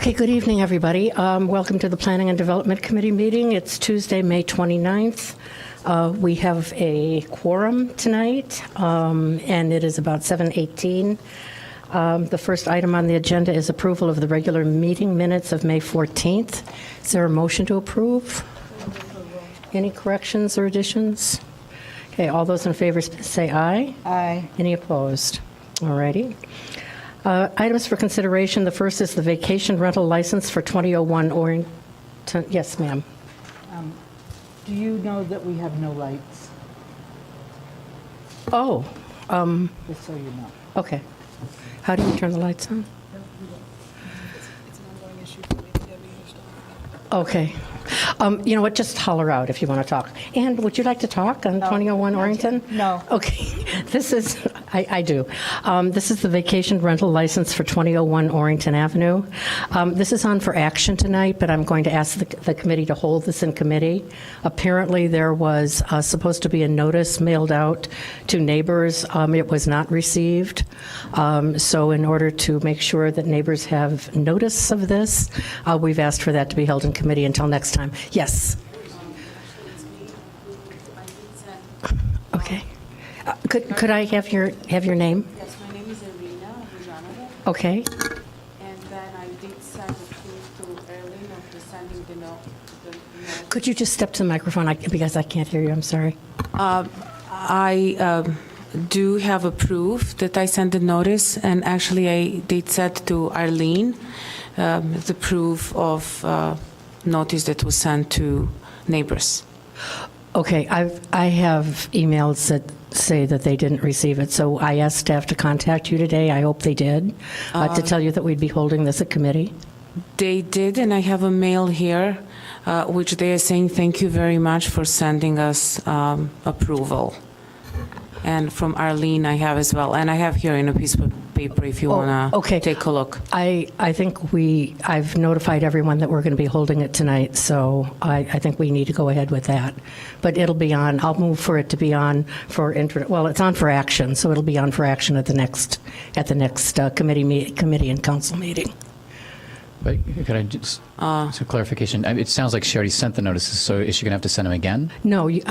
Okay, good evening, everybody. Welcome to the Planning and Development Committee meeting. It's Tuesday, May 29th. We have a quorum tonight, and it is about 7:18. The first item on the agenda is approval of the regular meeting minutes of May 14th. Is there a motion to approve? Any corrections or additions? Okay, all those in favor say aye. Aye. Any opposed? All righty. Items for consideration. The first is the vacation rental license for 2001 Orrington. Yes, ma'am. Do you know that we have no lights? Oh, Just so you know. okay. How do you turn the lights on? It's an ongoing issue for me. Okay. You know what? Just holler out if you want to talk. And would you like to talk on 2001 Orrington? No. Okay. This is, I do. This is the vacation rental license for 2001 Orrington Avenue. This is on for action tonight, but I'm going to ask the committee to hold this in committee. Apparently, there was supposed to be a notice mailed out to neighbors. It was not received. So in order to make sure that neighbors have notice of this, we've asked for that to be held in committee until next time. Yes. Okay. Could I have your name? Yes, my name is Irina Vujanovic, Okay. and then I did send a proof to Erlene of the sending the note. Could you just step to the microphone because I can't hear you? I'm sorry. I do have a proof that I sent the notice, and actually I did send to Arlene the proof of notice that was sent to neighbors. Okay. I have emails that say that they didn't receive it, so I asked staff to contact you today. I hope they did, to tell you that we'd be holding this at committee. They did, and I have a mail here, which they are saying thank you very much for sending us approval. And from Arlene, I have as well. And I have here in a piece of paper if you want to take a look. I think I've notified everyone that we're going to be holding it tonight, so I think we need to go ahead with that. But it'll be on, I'll move for it to be on for, well, it's on for action, so it'll be on for action at the next committee and council meeting. But could I just, some clarification? It sounds like she already sent the notices, so is she going to have to send them again? No, you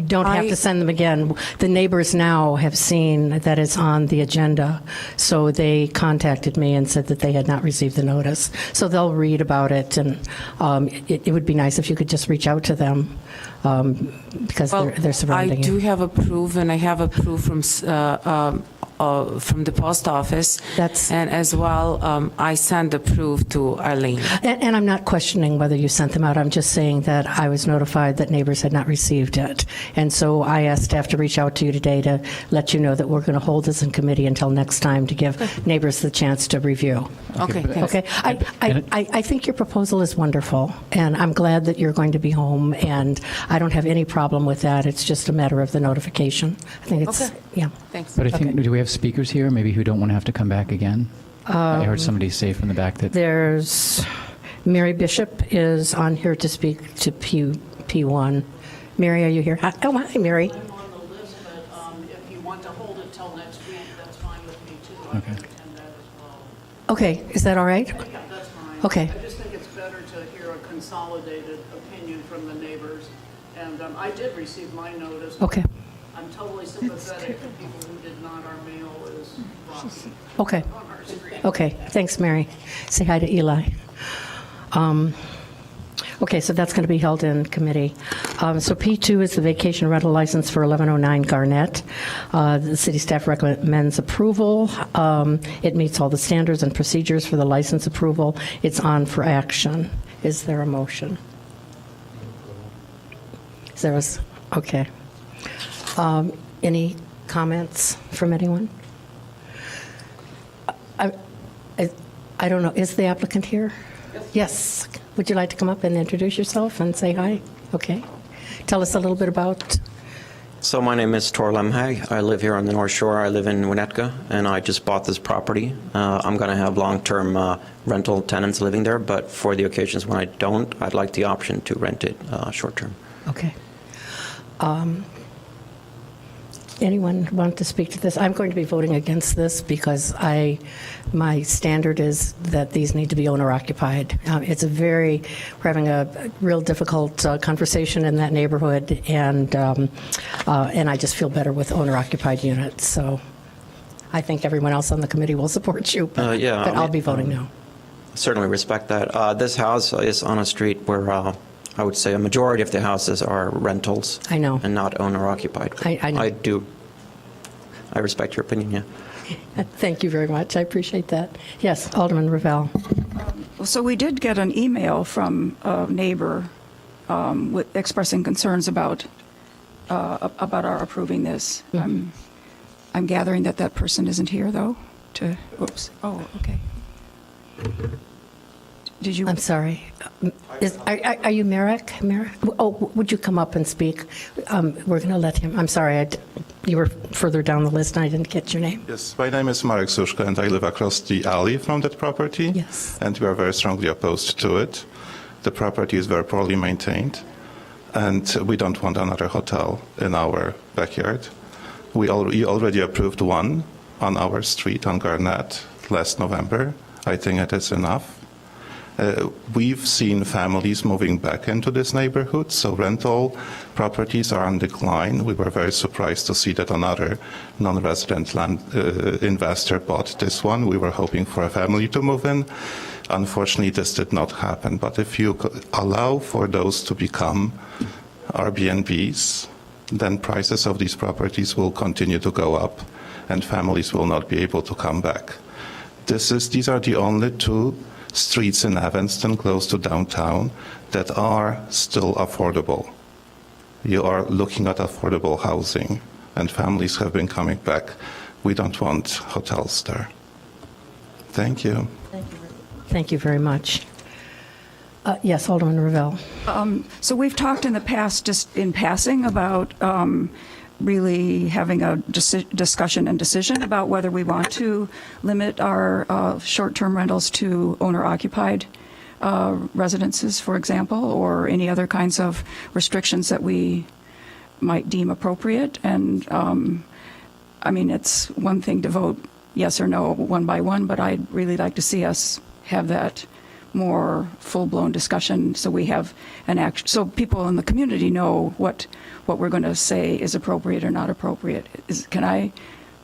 don't have to send them again. The neighbors now have seen that it's on the agenda, so they contacted me and said that they had not received the notice. So they'll read about it, and it would be nice if you could just reach out to them because they're surrounding you. I do have a proof, and I have a proof from the post office. And as well, I sent the proof to Arlene. And I'm not questioning whether you sent them out. I'm just saying that I was notified that neighbors had not received it. And so I asked staff to reach out to you today to let you know that we're going to hold this in committee until next time to give neighbors the chance to review. Okay, thanks. Okay. I think your proposal is wonderful, and I'm glad that you're going to be home, and I don't have any problem with that. It's just a matter of the notification. I think it's, Okay. yeah. Thanks. But I think, do we have speakers here, maybe who don't want to have to come back again? I heard somebody say from the back that... There's, Mary Bishop is on here to speak to P1. Mary, are you here? Hi, Mary. I'm on the list, but if you want to hold it till next week, that's fine with me too. I can attend that as well. Okay, is that all right? Yeah, that's fine. Okay. I just think it's better to hear a consolidated opinion from the neighbors. And I did receive my notice. Okay. I'm totally sympathetic to people who did not. Our mail is rocky Okay. on our screen. Okay, thanks, Mary. Say hi to Eli. Okay, so that's going to be held in committee. So P2 is the vacation rental license for 1109 Garnett. The city staff recommends approval. It meets all the standards and procedures for the license approval. It's on for action. Is there a motion? Is there okay. Any comments from anyone? I don't know. Is the applicant here? Yes. Would you like to come up and introduce yourself and say hi? Okay. Tell us a little bit about... So my name is Tor Lemhag. I live here on the North Shore. I live in Winnetka, and I just bought this property. I'm going to have long-term rental tenants living there, but for the occasions when I don't, I'd like the option to rent it short-term. Okay. Anyone want to speak to this? I'm going to be voting against this because my standard is that these need to be owner-occupied. We're having a real difficult conversation in that neighborhood, and I just feel better with owner-occupied units. So I think everyone else on the committee will support you, but I'll be voting no. Certainly respect that. This house is on a street where I would say a majority of the houses are rentals. I know. And not owner-occupied. I know. I respect your opinion, yeah. Thank you very much. I appreciate that. Yes, Alderman Ravel. So we did get an email from a neighbor expressing concerns about our approving this. I'm gathering that person isn't here, though, oops. Oh, okay. Did you? I'm sorry. Are you Merrick? Merrick? Oh, would you come up and speak? We're going to let him. I'm sorry. You were further down the list and I didn't get your name. Yes, my name is Marek Suszka and I live across the alley from that property. Yes. And we are very strongly opposed to it. The property is very poorly maintained and we don't want another hotel in our backyard. We already approved one on our street on Garnett last November. I think it is enough. We've seen families moving back into this neighborhood, so rental properties are on decline. We were very surprised to see that another non-resident land investor bought this one. We were hoping for a family to move in. Unfortunately, this did not happen. But if you allow for those to become Airbnbs, then prices of these properties will continue to go up and families will not be able to come back. These are the only two streets in Evanston close to downtown that are still affordable. You are looking at affordable housing and families have been coming back. We don't want hotels there. Thank you. Thank you very much. Yes, Alderman Ravel. So we've talked in the past, just in passing, about really having a discussion and decision about whether we want to limit our short-term rentals to owner-occupied residences, for example, or any other kinds of restrictions that we might deem appropriate. And I mean, it's one thing to vote yes or no one by one, but I'd really like to see us have that more full-blown discussion so we have so people in the community know what we're going to say is appropriate or not appropriate. Can I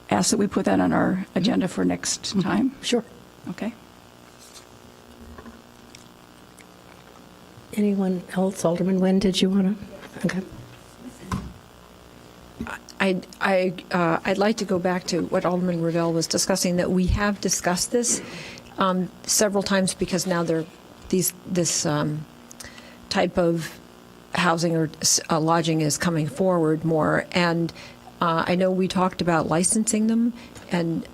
ask that we put that on our agenda for next time? Sure. Okay. Anyone else? Alderman Nguyen, did you want to? Okay. I'd like to go back to what Alderman Ravel was discussing, that we have discussed this several times because now this type of housing or lodging is coming forward more. And I know we talked about licensing them and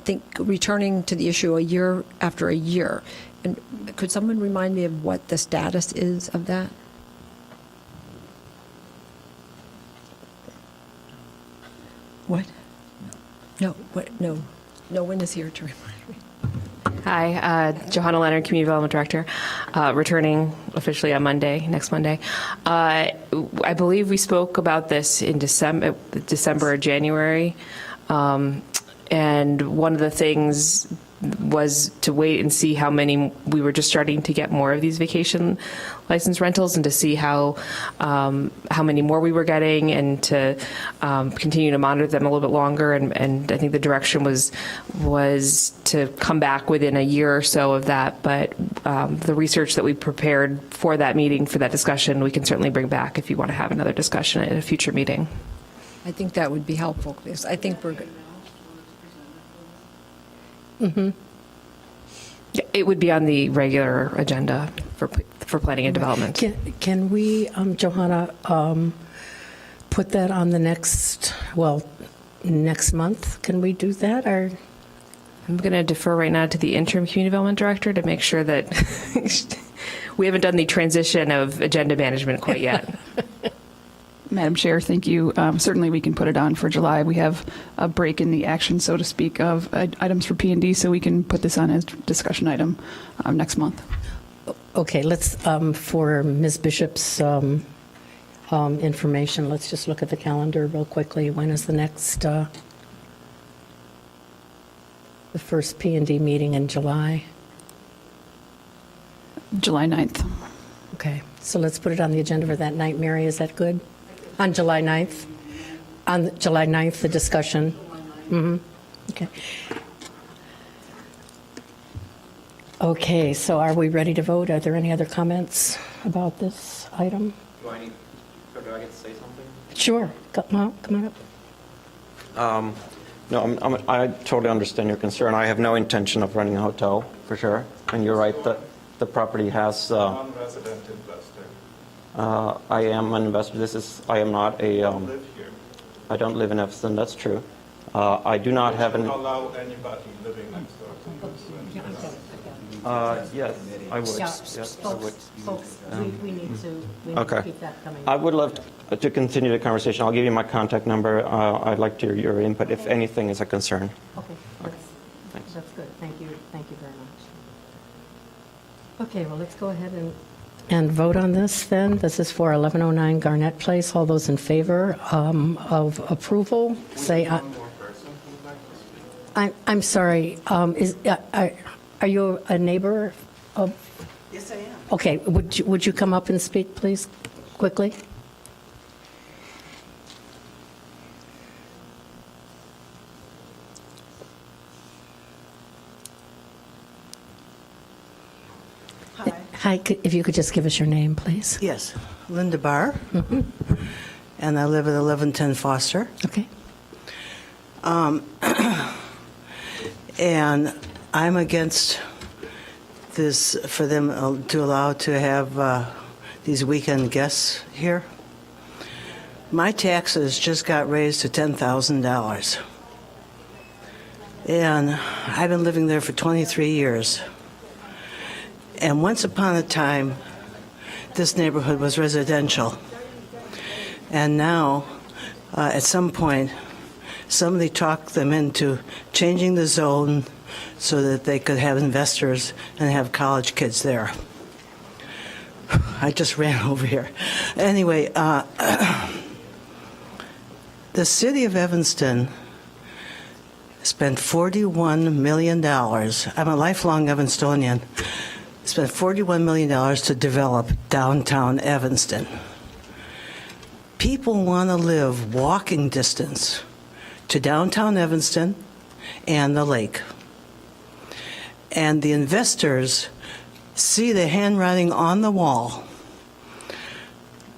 think returning to the issue a year after a year. And could someone remind me of what the status is of that? What? No. What? No. No one is here to remind me. Hi, Johanna Leonard, Community Development Director, returning officially on next Monday. I believe we spoke about this in December or January, and one of the things was to wait and see how many, we were just starting to get more of these vacation license rentals, and to see how many more we were getting, and to continue to monitor them a little bit longer. And I think the direction was to come back within a year or so of that. But the research that we prepared for that meeting, for that discussion, we can certainly bring back if you want to have another discussion at a future meeting. I think that would be helpful, because I think we're good. Mm-hmm. Yeah, it would be on the regular agenda for planning and development. Can we, Johanna, put that on the next month? Can we do that? Or I'm going to defer right now to the interim community development director to make sure that we haven't done the transition of agenda management quite yet. Madam Chair, thank you. Certainly we can put it on for July. We have a break in the action, so to speak, of items for P&D, so we can put this on as a discussion item next month. Okay, let's, for Ms. Bishop's information. Let's just look at the calendar real quickly. When is the next, the first P&D meeting in July? July 9th. Okay, so let's put it on the agenda for that night. Mary, is that good? On July 9th? On July 9th, the discussion? Mm-hmm. Okay. Okay, so are we ready to vote? Are there any other comments about this item? Do I get to say something? Sure, come on up. No, I totally understand your concern. I have no intention of running a hotel, for sure. And you're right, the property has... Non-resident investor. I am an investor. I am not a... Live here. I don't live in Evanston, that's true. I do not have an... Allow anybody living next door to use the investment. Yes, I would. Yeah, Yes, I would. folks, we need to Okay. keep that coming. I would love to continue the conversation. I'll give you my contact number. I'd like to hear your input if anything is a concern. Okay, that's good. Thank you very much. Okay, well, let's go ahead and vote on this then. This is for 1109 Garnett Place. All those in favor of approval, say aye. I'm sorry, are you a neighbor of? Yes, I am. Okay, would you come up and speak, please, quickly? Hi, if you could just give us your name, please. Yes, Linda Barr, and I live at 1110 Foster. Okay. And I'm against this, for them to allow to have these weekend guests here. My taxes just got raised to $10,000. And I've been living there for 23 years. And once upon a time, this neighborhood was residential. And now, at some point, somebody talked them into changing the zone so that they could have investors and have college kids there. I just ran over here. Anyway, the city of Evanston spent $41 million. I'm a lifelong Evanstonian. Spent $41 million to develop downtown Evanston. People want to live walking distance to downtown Evanston and the lake. And the investors see the handwriting on the wall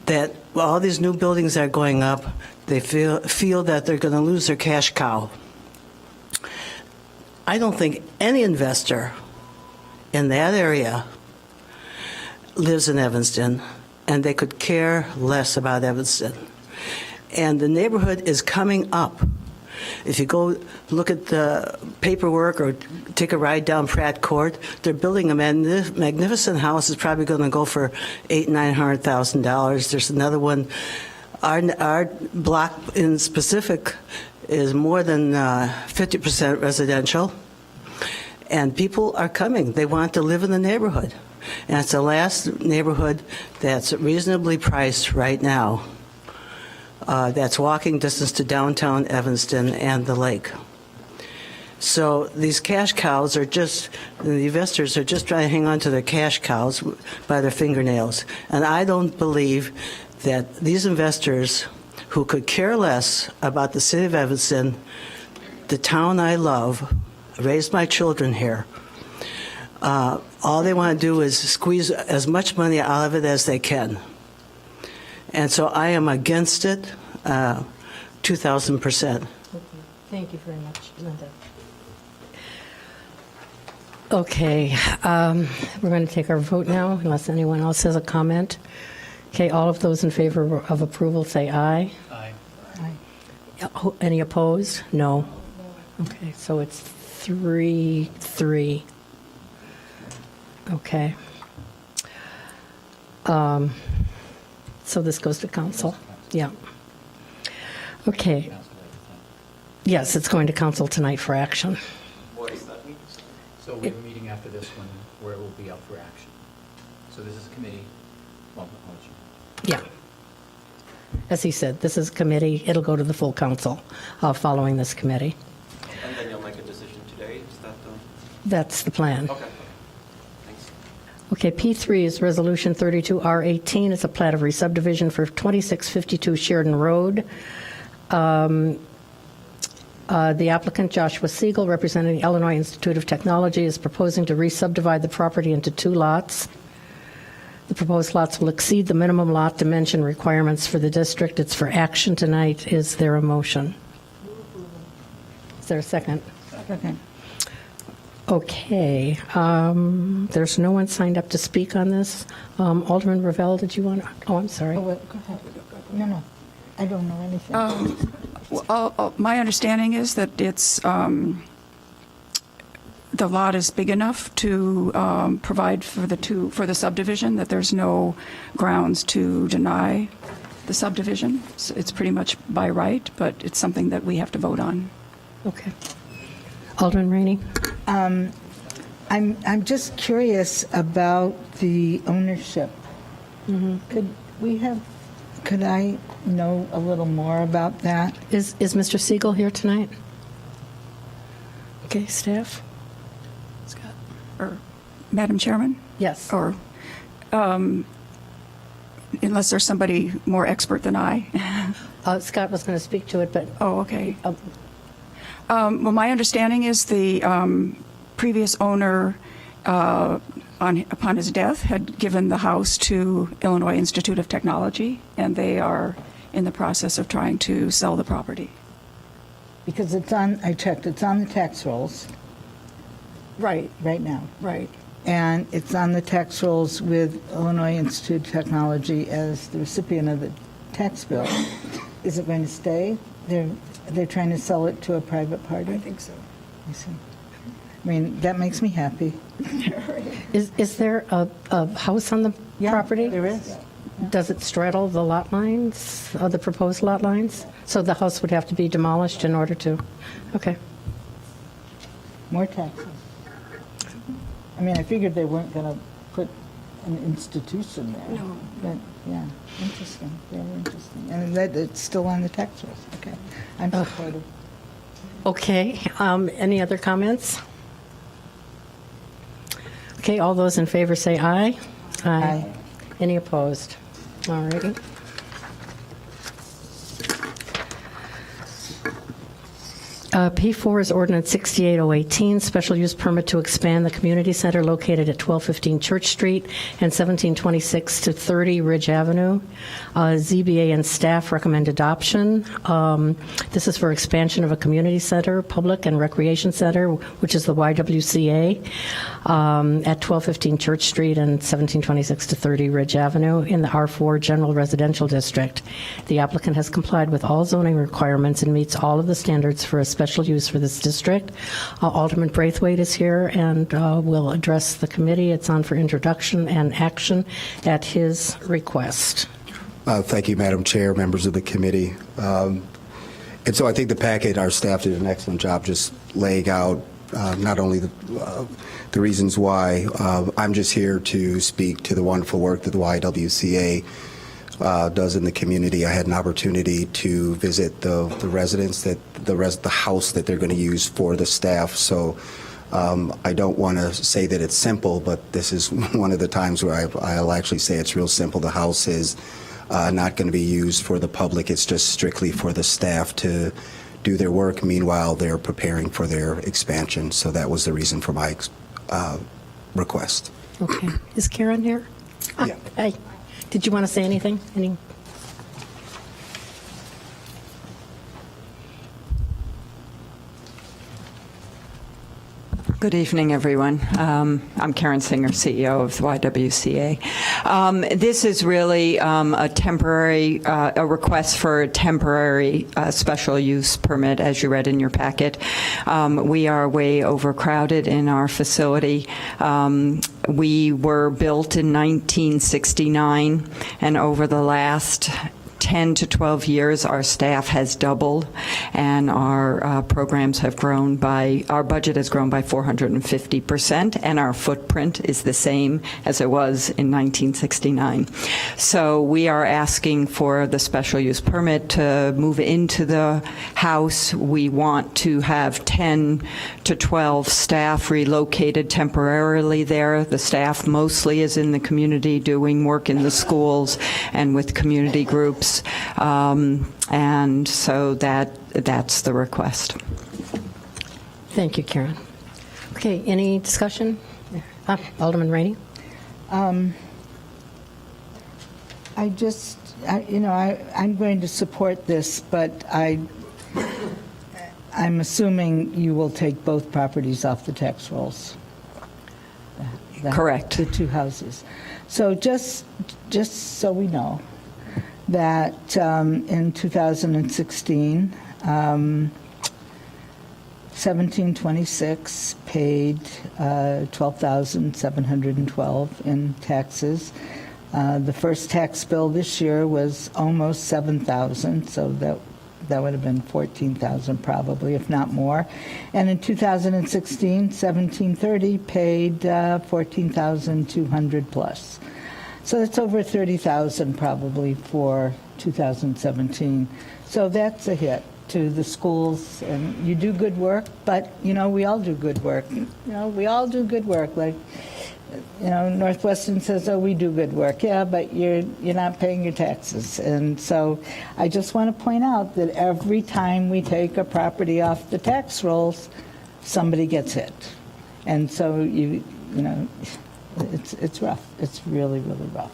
that all these new buildings are going up, they feel that they're going to lose their cash cow. I don't think any investor in that area lives in Evanston, and they could care less about Evanston. And the neighborhood is coming up. If you go look at the paperwork or take a ride down Pratt Court, they're building a magnificent house. It's probably going to go for $800,000-$900,000. There's another one. Our block in specific is more than 50% residential. And people are coming. They want to live in the neighborhood. And it's the last neighborhood that's reasonably priced right now. That's walking distance to downtown Evanston and the lake. So these cash cows are just, the investors are just trying to hang on to their cash cows by their fingernails. And I don't believe that these investors who could care less about the city of Evanston, the town I love, raised my children here, all they want to do is squeeze as much money out of it as they can. And so I am against it 2,000%. Thank you very much, Linda. Okay, we're going to take our vote now, unless anyone else has a comment. Okay, all of those in favor of approval say aye. Aye. Aye. Any opposed? No. Okay, so it's 3-3. Okay. So this goes to council. Yeah. Okay. Yes, it's going to council tonight for action. What does that mean? So we have a meeting after this one where it will be up for action. So this is a committee. Well, I'll let you. Yeah. as he said, this is committee. It'll go to the full council following this committee. And then you'll make a decision today? Is that the... That's the plan. Okay. Thanks. Okay, P3 is Resolution 32R18. It's a plat of re-subdivision for 2652 Sheridan Road. The applicant, Joshua Siegel, representing the Illinois Institute of Technology, is proposing to re-subdivide the property into 2 lots. The proposed lots will exceed the minimum lot dimension requirements for the district. It's for action tonight. Is there a motion? Is there a second? Second. Okay. There's no one signed up to speak on this. Alderman Ravel, did you want to? Oh, I'm sorry. Oh, wait, go ahead. No, I don't know anything. My understanding is that it's, the lot is big enough to provide for the subdivision, that there's no grounds to deny the subdivision. So it's pretty much by right, but it's something that we have to vote on. Okay. Alderman Rainey? I'm just curious about the ownership. Could I know a little more about that? Is Mr. Siegel here tonight? Okay, staff? Scott? Or, Madam Chairman? Yes. Or, unless there's somebody more expert than I. Scott was going to speak to it, but... Oh, okay. Well, my understanding is the previous owner, upon his death, had given the house to Illinois Institute of Technology, and they are in the process of trying to sell the property. Because I checked, it's on the tax rolls. Right now. Right. And it's on the tax rolls with Illinois Institute of Technology as the recipient of the tax bill. Is it going to stay? They're trying to sell it to a private party? I think so. I see. I mean, that makes me happy. Is there a house on the property? There is. Does it straddle the lot lines, the proposed lot lines? So the house would have to be demolished in order to, okay. More taxes. I mean, I figured they weren't going to put an institution there. No. But, yeah, interesting, very interesting. And that it's still on the tax rolls. Okay. I'm supportive. Okay, any other comments? Okay, all those in favor say aye. Aye. Any opposed? All righty. P4 is Ordinance 68018, special use permit to expand the community center located at 1215 Church Street and 1726 to 30 Ridge Avenue. ZBA and staff recommend adoption. This is for expansion of a community center, public and recreation center, which is the YWCA, at 1215 Church Street and 1726 to 30 Ridge Avenue in the R4 General Residential District. The applicant has complied with all zoning requirements and meets all of the standards for a special use for this district. Alderman Braithwaite is here and will address the committee. It's on for introduction and action at his request. Thank you, Madam Chair, members of the committee. And so I think the packet, our staff did an excellent job just laying out not only the reasons why. I'm just here to speak to the wonderful work that the YWCA does in the community. I had an opportunity to visit the residents, the house that they're going to use for the staff. So I don't want to say that it's simple, but this is one of the times where I'll actually say it's real simple. The house is not going to be used for the public. It's just strictly for the staff to do their work. Meanwhile, they're preparing for their expansion. So that was the reason for my request. Okay. Is Karen here? Yeah. Hi. Did you want to say anything? Good evening, everyone. I'm Karen Singer, CEO of the YWCA. This is really a request for a temporary special use permit, as you read in your packet. We are way overcrowded in our facility. We were built in 1969, and over the last 10 to 12 years, our staff has doubled, and our programs have grown by, our budget has grown by 450%, and our footprint is the same as it was in 1969. So we are asking for the special use permit to move into the house. We want to have 10 to 12 staff relocated temporarily there. The staff mostly is in the community doing work in the schools and with community groups. And so that's the request. Thank you, Karen. Okay, any discussion? Alderman Rainey? I'm going to support this, but I'm assuming you will take both properties off the tax rolls. Correct. The two houses. So just so we know that in 2016, 1726 paid $12,712 in taxes. The first tax bill this year was almost $7,000, so that would have been $14,000 probably, if not more. And in 2016, 1730 paid $14,200 plus. So that's over $30,000 probably for 2017. So that's a hit to the schools, and you do good work, but we all do good work. We all do good work. Like, Northwestern says, "Oh, we do good work." Yeah, but you're not paying your taxes. And so I just want to point out that every time we take a property off the tax rolls, somebody gets hit. And so it's rough. It's really, really rough.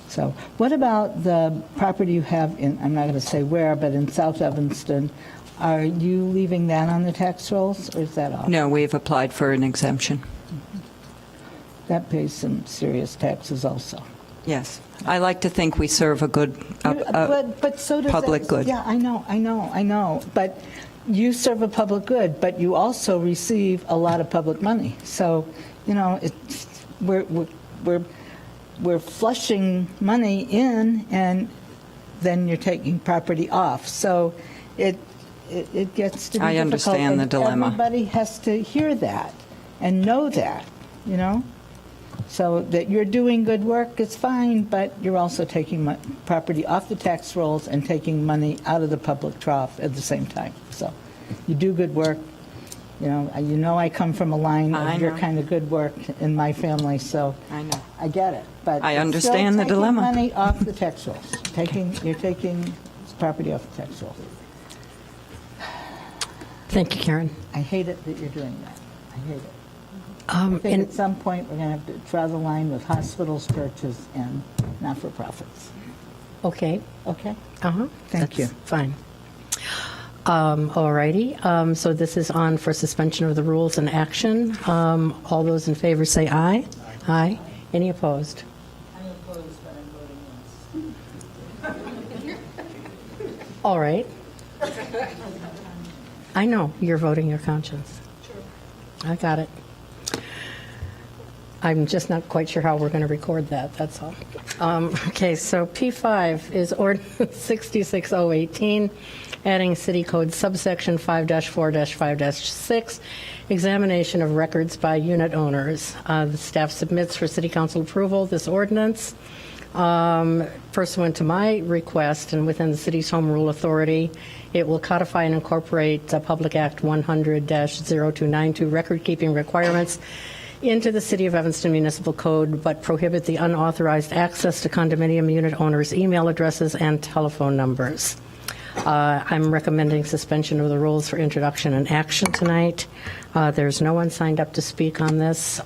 So what about the property you have in, I'm not going to say where, but in South Evanston? Are you leaving that on the tax rolls, or is that off? No, we've applied for an exemption. That pays some serious taxes also. Yes. I like to think we serve a good but so does public good. Yeah, I know. But you serve a public good, but you also receive a lot of public money. So, we're flushing money in, and then you're taking property off. So it gets to be difficult. I understand the dilemma. Everybody has to hear that and know that, So that you're doing good work is fine, but you're also taking property off the tax rolls and taking money out of the public trough at the same time. So you do good work. I come from a line of your kind of good work in my family, so I know. I get it. But I it's understand still the dilemma. taking money off the tax rolls. You're taking property off the tax rolls. Thank you, Karen. I hate it that you're doing that. I hate it. I think at some point we're going to have to draw the line with hospitals, churches, and not-for-profits. Okay. Okay? Thank you. Fine. All righty. So this is on for suspension of the rules and action. All those in favor say aye. Aye. Any opposed? I'm opposed, but I'm voting yes. All right. I know you're voting your conscience. Sure. I got it. I'm just not quite sure how we're going to record that, that's all. Okay, so P5 is Ordinance 66018, adding City Code subsection 5-4-5-6, examination of records by unit owners. The staff submits for City Council approval this ordinance. Pursuant to my request and within the city's home rule authority, it will codify and incorporate Public Act 100-0292 record-keeping requirements into the City of Evanston Municipal Code, but prohibit the unauthorized access to condominium unit owners' email addresses and telephone numbers. I'm recommending suspension of the rules for introduction and action tonight. There's no one signed up to speak on this.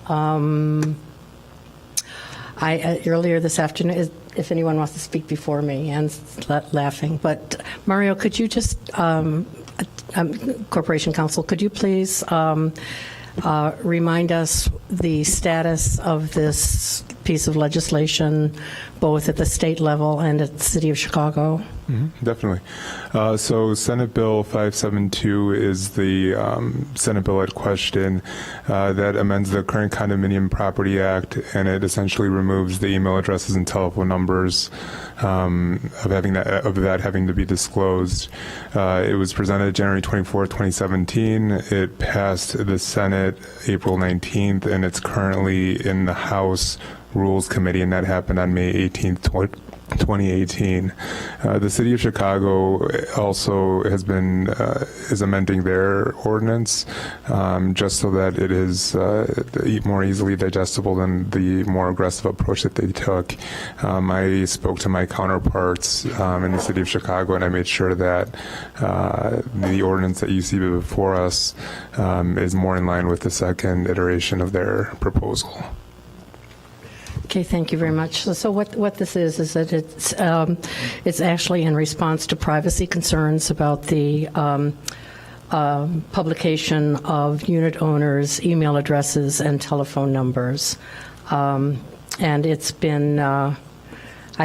Earlier this afternoon, if anyone wants to speak before me, and laughing, but Mario, could you just, Corporation Counsel, could you please remind us the status of this piece of legislation, both at the state level and at the City of Chicago? Definitely. So Senate Bill 572 is the Senate bill at question that amends the current Condominium Property Act, and it essentially removes the email addresses and telephone numbers of that having to be disclosed. It was presented January 24, 2017. It passed the Senate April 19th, and it's currently in the House Rules Committee, and that happened on May 18th, 2018. The City of Chicago also has been is amending their ordinance just so that it is more easily digestible than the more aggressive approach that they took. I spoke to my counterparts in the City of Chicago, and I made sure that the ordinance that you see before us is more in line with the second iteration of their proposal. Okay, thank you very much. So what this is that it's actually in response to privacy concerns about the publication of unit owners' email addresses and telephone numbers. And it's been, I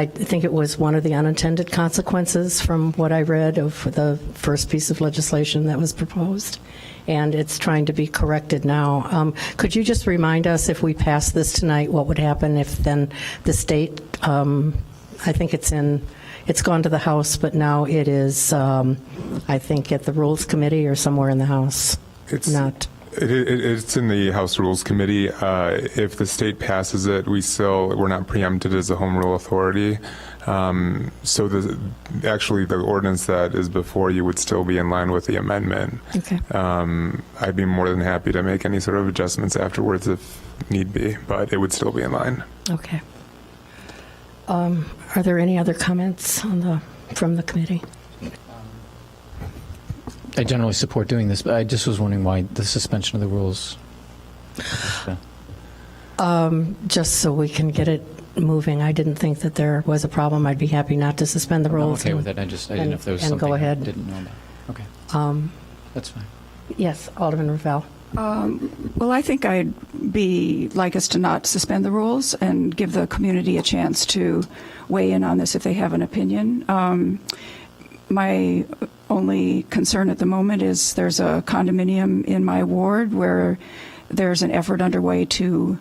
think it was one of the unintended consequences from what I read of the first piece of legislation that was proposed. And it's trying to be corrected now. Could you just remind us, if we pass this tonight, what would happen if then the state, I think it's gone to the House, but now it is, I think, at the Rules Committee or somewhere in the House? It's in the House Rules Committee. If the state passes it, we're not preempted as a home rule authority. So the ordinance that is before you would still be in line with the amendment. Okay. I'd be more than happy to make any sort of adjustments afterwards if need be, but it would still be in line. Okay. Are there any other comments from the committee? I generally support doing this, but I just was wondering why the suspension of the rules. Just so we can get it moving. I didn't think that there was a problem. I'd be happy not to suspend the rules. I'm okay with it. I didn't know if there was something go ahead. I didn't know about. Okay. That's fine. Yes, Alderman Ravel. Well, I think I'd like us to not suspend the rules and give the community a chance to weigh in on this if they have an opinion. My only concern at the moment is there's a condominium in my ward where there's an effort underway to,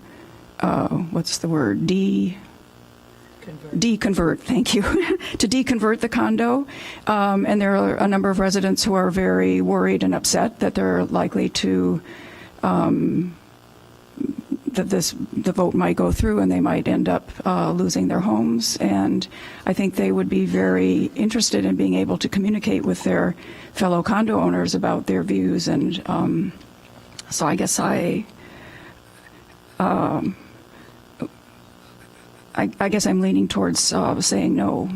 deconvert, thank you, to deconvert the condo. And there are a number of residents who are very worried and upset that they're likely to, that the vote might go through and they might end up losing their homes. And I think they would be very interested in being able to communicate with their fellow condo owners about their views. And so I guess I guess I'm leaning towards saying no.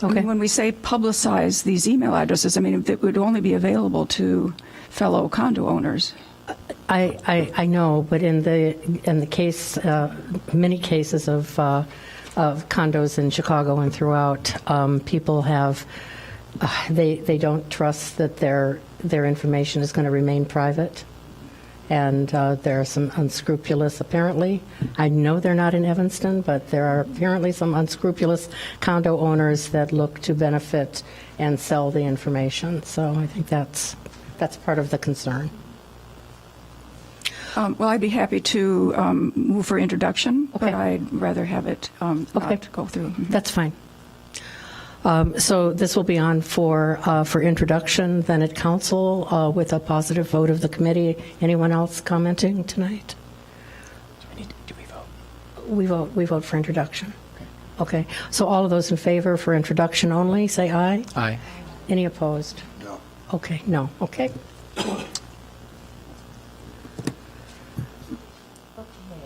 Okay. I mean, when we say publicize these email addresses, I mean, it would only be available to fellow condo owners. I know, but in the case, many cases of condos in Chicago and throughout, people have they don't trust that their information is going to remain private. And there are some unscrupulous, apparently. I know they're not in Evanston, but there are apparently some unscrupulous condo owners that look to benefit and sell the information. So I think that's part of the concern. Well, I'd be happy to move for introduction, but I'd rather have it not go through. That's fine. So this will be on for introduction, then at council with a positive vote of the committee. Anyone else commenting tonight? Do we vote? We vote for introduction. Okay. So all of those in favor for introduction only, say aye. Aye. Any opposed? No. Okay. No. Okay.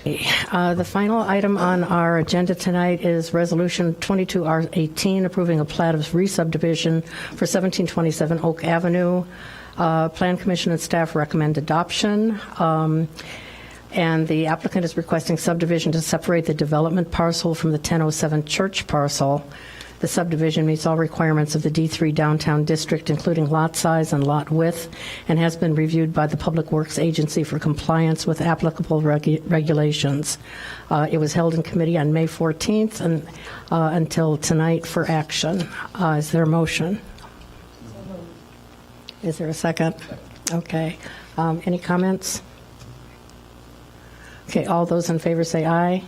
The final item on our agenda tonight is Resolution 22R18, approving a plat of re-subdivision for 1727 Oak Avenue. Plan Commission and staff recommend adoption. And the applicant is requesting subdivision to separate the development parcel from the 1007 church parcel. The subdivision meets all requirements of the D3 downtown district, including lot size and lot width, and has been reviewed by the Public Works Agency for compliance with applicable regulations. It was held in committee on May 14th and until tonight for action. Is there a motion? Is there a second? Okay. Any comments? Okay, all those in favor say aye.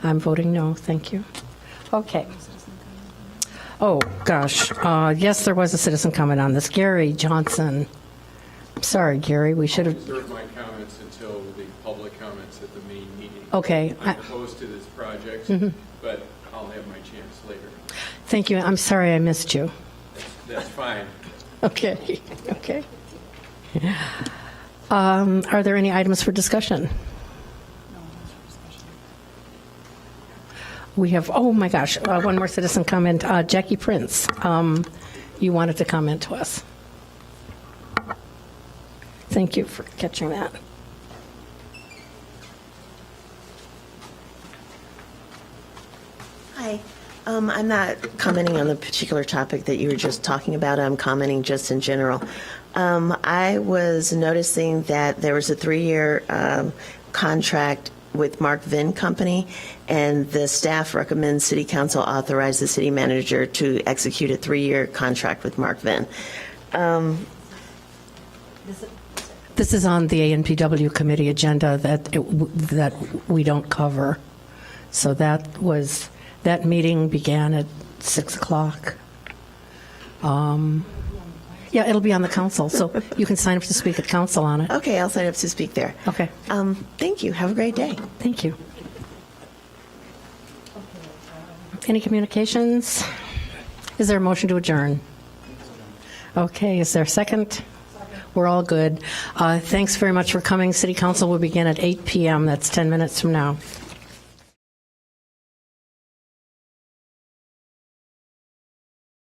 I'm voting no. Thank you. Okay. Oh, gosh. Yes, there was a citizen comment on this. Gary Johnson. I'm sorry, Gary. We should have. Reserve my comments until the public comments at the main meeting. Okay. I'm opposed to this project, but I'll have my chance later. Thank you. I'm sorry I missed you. That's fine. Okay. Okay. Are there any items for discussion? We have, oh my gosh, one more citizen comment. Jackie Prince, you wanted to comment to us. Thank you for catching that. Hi. I'm not commenting on the particular topic that you were just talking about. I'm commenting just in general. I was noticing that there was a 3-year contract with Mark Vinn Company, and the staff recommends City Council authorize the city manager to execute a 3-year contract with Mark Vinn. This is on the ANPW committee agenda that we don't cover. So that meeting began at 6 o'clock. Yeah, it'll be on the council, so you can sign up to speak at council on it. Okay, I'll sign up to speak there. Okay. Thank you. Have a great day. Thank you. Any communications? Is there a motion to adjourn? Okay, is there a second? We're all good. Thanks very much for coming. City Council will begin at 8 p.m. That's 10 minutes from now.